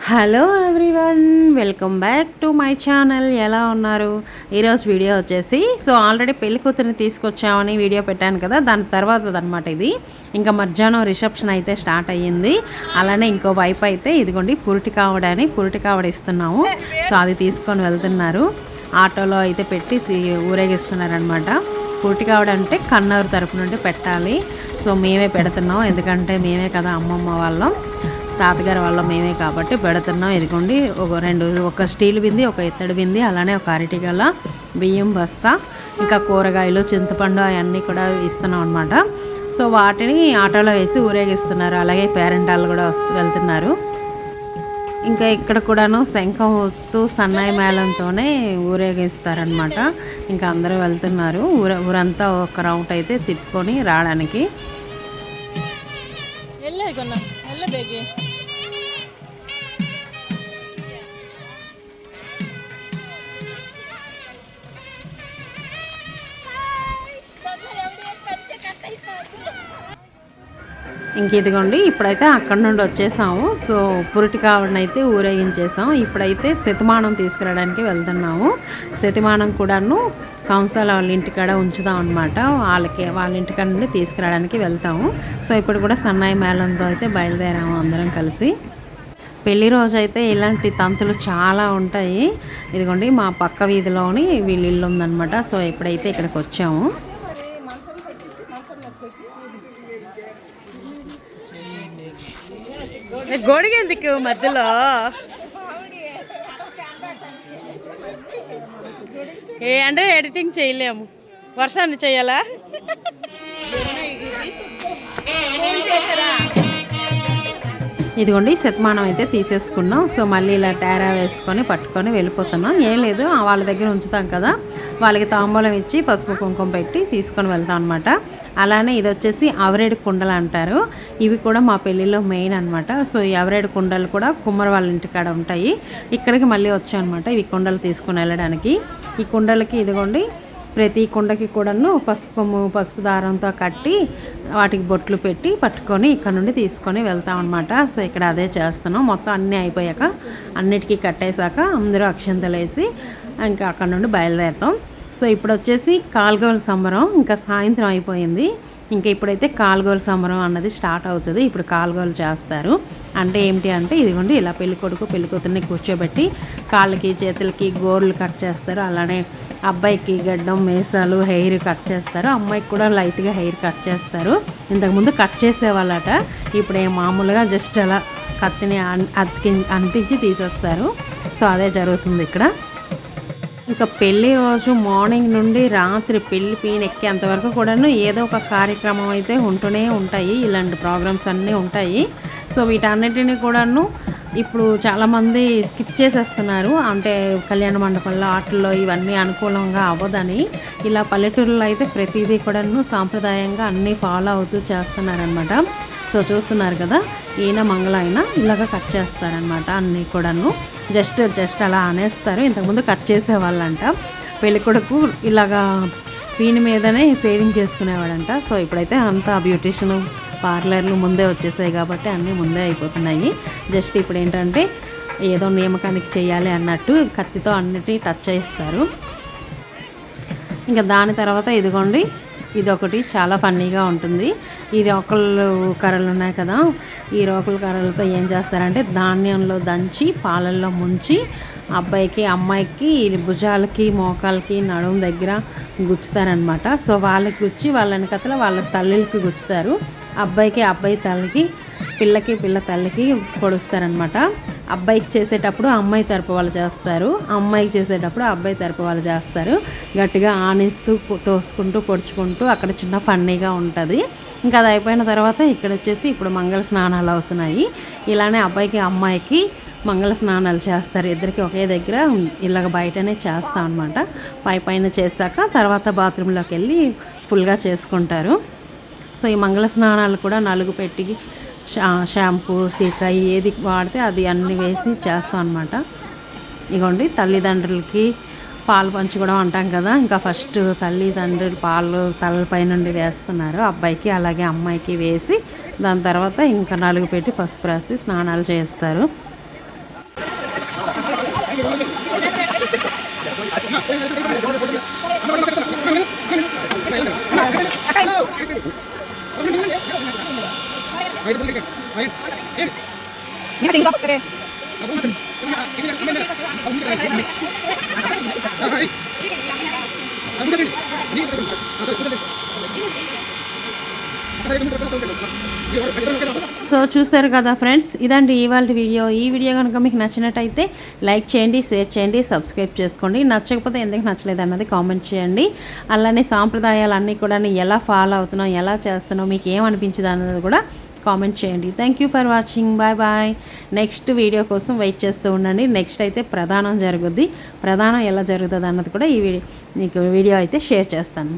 Hello everyone, welcome back to my channel. ఎలా ఉన్నారు? ఈరోజు వీడియో వచ్చేసి ఆల్రెడీ పెళ్లి కూతురిని తీసుకొచ్చామని వీడియో పెట్టాను కదా, దాని తర్వాత అనమాట ఇది. ఇంకా మధ్యాహ్నం రిసెప్షన్ అయితే స్టార్ట్ అయ్యింది. అలానే ఇంకో వైపు అయితే ఇదిగోండి పురిటి కావడ ఇస్తున్నాము. సో అది తీసుకొని వెళ్తున్నారు. ఆటోలో అయితే పెట్టి ఊరేగిస్తున్నారనమాట. పురిటి కావడ అంటే కన్నూరు తరపు నుండి పెట్టాలి. సో మేమే పెడుతున్నాం, ఎందుకంటే మేమే కదా అమ్మమ్మ వాళ్ళం, తాతగారి వల్ల మేమే కాబట్టి పెడుతున్నాం. ఇదిగోండి ఒక స్టీల్ బింది, ఒక ఇత్తడి బింది, అలానే ఒక అరటి గల, బియ్యం బస్తా, ఇంకా కూరగాయలు, చింతపండు అవన్నీ కూడా ఇస్తున్నాం అనమాట. సో వాటిని ఆటోలో వేసి ఊరేగిస్తున్నారు. అలాగే పేరెంటాలు కూడా వెళ్తున్నారు. ఇంకా ఇక్కడ కూడాను శంఖం ఊత్తు సన్నాయి మేళంతోనే ఊరేగిస్తారనమాట. ఇంకా అందరూ వెళ్తున్నారు. ఊరంతా ఒక రౌండ్ అయితే తిప్పుకొని రావడానికి. ఇంక ఇదిగోండి ఇప్పుడైతే అక్కడ నుండి వచ్చేసాము. సో పురిటి కావడిని అయితే ఊరేగించేసాం. ఇప్పుడైతే శతమానం తీసుకురావడానికి వెళ్తున్నాము. శతమానం కూడాను కంసాల వాళ్ళ ఇంటికాడ ఉంచుదాం అనమాట. వాళ్ళ ఇంటికాడ నుండి తీసుకురావడానికి వెళ్తాము. సో ఇప్పుడు కూడా సన్నాయి మేళంతో అయితే బయలుదేరాము అందరం కలిసి. పెళ్లి రోజు అయితే ఇలాంటి తంతులు చాలా ఉంటాయి. ఇదిగోండి మా పక్క వీధిలోని వీళ్ళ ఇల్లు ఉందనమాట. సో ఇప్పుడైతే ఇక్కడికి వచ్చాము. గోడిగెందుకు మధ్యలో అంటే ఎడిటింగ్ చేయలేము, వర్షాన్ని చేయాలా? ఇదిగోండి శతమానం అయితే తీసేసుకున్నాం. సో మళ్ళీ ఇలా టేరా వేసుకొని పట్టుకొని వెళ్ళిపోతున్నాం. ఏం లేదు, వాళ్ళ దగ్గర ఉంచుతాం కదా, వాళ్ళకి తాంబూలం ఇచ్చి పసుపు కుంకుమ పెట్టి తీసుకొని వెళ్తాం అనమాట. అలానే ఇది వచ్చేసి అవరేడు కుండలు అంటారు. ఇవి కూడా మా పెళ్ళిలో మెయిన్ అనమాట. సో ఈ అవరేడు కుండలు కూడా కుమ్మర వాళ్ళ ఇంటికాడ ఉంటాయి. ఇక్కడికి మళ్ళీ వచ్చాం అనమాట ఇవి కుండలు తీసుకొని వెళ్ళడానికి. ఈ కుండలకి ఇదిగోండి ప్రతి కుండకి కూడాను పసుపు దారంతో కట్టి వాటికి బొట్లు పెట్టి పట్టుకొని ఇక్కడ నుండి తీసుకొని వెళ్తాం అనమాట. సో ఇక్కడ అదే చేస్తున్నాం. మొత్తం అన్నీ అయిపోయాక అన్నిటికీ కట్టేశాక అందరూ అక్షంతలు వేసి ఇంకా అక్కడ నుండి బయలుదేరుతాం. సో ఇప్పుడు వచ్చేసి కాల్గోల సంబరం ఇంకా సాయంత్రం అయిపోయింది. ఇంకా ఇప్పుడైతే కాల్గోల సంబరం అన్నది స్టార్ట్ అవుతుంది. ఇప్పుడు కాల్గోలు చేస్తారు. అంటే ఏమిటి అంటే ఇదిగోండి ఇలా పెళ్ళికొడుకు పెళ్ళికూతుర్ని కూర్చోబెట్టి కాళ్ళకి చేతులకి గోర్లు కట్ చేస్తారు. అలానే అబ్బాయికి గడ్డం మీసాలు హెయిర్ కట్ చేస్తారు. అమ్మాయికి కూడా లైట్గా హెయిర్ కట్ చేస్తారు. ఇంతకుముందు కట్ చేసేవాళ్ళట, ఇప్పుడు మామూలుగా జస్ట్ అలా కత్తిని అంటించి తీసేస్తారు. సో అదే జరుగుతుంది ఇక్కడ. ఇంకా పెళ్ళి రోజు మార్నింగ్ నుండి రాత్రి పెళ్లి పీన ఎక్కేంతవరకు కూడాను ఏదో ఒక కార్యక్రమం అయితే ఉంటూనే ఉంటాయి. ఇలాంటి ప్రోగ్రామ్స్ అన్నీ ఉంటాయి. సో వీటన్నిటిని కూడాను ఇప్పుడు చాలామంది స్కిప్ చేసేస్తున్నారు. అంటే కళ్యాణ మండపంలో ఆటల్లో ఇవన్నీ అనుకూలంగా అవ్వదని ఇలా పల్లెటూరులో అయితే ప్రతిదీ కూడాను సాంప్రదాయంగా అన్నీ ఫాలో అవుతూ చేస్తున్నారనమాట. సో చూస్తున్నారు కదా, ఈయన మంగళ అయినా ఇలాగ కట్ చేస్తారనమాట. అన్నీ కూడాను జస్ట్ అలా అనేస్తారు. ఇంతకుముందు కట్ చేసేవాళ్ళంట. పెళ్ళికొడుకు ఇలాగా వీని మీదనే సేవింగ్ చేసుకునేవాడంట. సో ఇప్పుడైతే అంతా బ్యూటిషియన్ పార్లర్లు ముందే వచ్చేసాయి కాబట్టి అన్నీ ముందే అయిపోతున్నాయి. జస్ట్ ఇప్పుడు ఏంటంటే ఏదో నియామకానికి చేయాలి అన్నట్టు కత్తితో అన్నిటినీ టచ్ చేయిస్తారు. ఇంకా దాని తర్వాత ఇదిగోండి ఇదొకటి చాలా ఫన్నీగా ఉంటుంది. ఈ రోకలు కర్రలు ఉన్నాయి కదా, ఈ రోకల కర్రలతో ఏం చేస్తారంటే ధాన్యంలో దంచి పాలల్లో ముంచి అబ్బాయికి అమ్మాయికి భుజాలకి మోకాలకి నడుము దగ్గర గుచ్చుతారనమాట. సో వాళ్ళకి గుచ్చి వాళ్ళ వెనకతల వాళ్ళ తల్లికి గుచ్చుతారు. అబ్బాయికి అబ్బాయి తల్లికి, పిల్లకి పిల్ల తల్లికి పొడుస్తారనమాట. అబ్బాయికి చేసేటప్పుడు అమ్మాయి తరపు వాళ్ళు చేస్తారు, అమ్మాయికి చేసేటప్పుడు అబ్బాయి తరపు వాళ్ళు చేస్తారు. గట్టిగా ఆనిస్తూ తోసుకుంటూ పొడుచుకుంటూ అక్కడ చిన్న ఫన్నీగా ఉంటుంది. ఇంకా అది అయిపోయిన తర్వాత ఇక్కడ వచ్చేసి ఇప్పుడు మంగళ స్నానాలు అవుతున్నాయి. ఇలానే అబ్బాయికి అమ్మాయికి మంగళ స్నానాలు చేస్తారు. ఇద్దరికి ఒకే దగ్గర ఇలాగ బయటనే చేస్తాం అనమాట. పైన చేశాక తర్వాత బాత్రూంలోకి వెళ్ళి ఫుల్గా చేసుకుంటారు. సో ఈ మంగళ స్నానాలు కూడా నలుగు పెట్టి షాంపూ సీకాయి ఏది వాడితే అది అన్నీ వేసి చేస్తాం అనమాట. ఇగోండి తల్లిదండ్రులకి పాలు పంచుకోవడం అంటాం కదా, ఇంకా ఫస్ట్ తల్లిదండ్రులు పాలు తలపై నుండి వేస్తున్నారు అబ్బాయికి, అలాగే అమ్మాయికి వేసి దాని తర్వాత ఇంకా నలుగు పెట్టి పసుపు రాసి స్నానాలు చేస్తారు. సో చూసారు కదా ఫ్రెండ్స్, ఇదండి ఇవాళ వీడియో. ఈ వీడియో కనుక మీకు నచ్చినట్టయితే లైక్ చేయండి, షేర్ చేయండి, సబ్స్క్రైబ్ చేసుకోండి. నచ్చకపోతే ఎందుకు నచ్చలేదు అన్నది కామెంట్ చేయండి. అలానే సాంప్రదాయాలు అన్నీ కూడా ఎలా ఫాలో అవుతున్నాం, ఎలా చేస్తున్నాం, మీకు ఏమనిపించింది అన్నది కూడా కామెంట్ చేయండి. Thank you for watching. Bye bye. Next video కోసం వెయిట్ చేస్తూ ఉండండి. నెక్స్ట్ అయితే ప్రధానం జరుగుద్ది. ప్రధానం ఎలా జరుగుతుంది అన్నది కూడా ఈ వీడియో అయితే షేర్ చేస్తాను.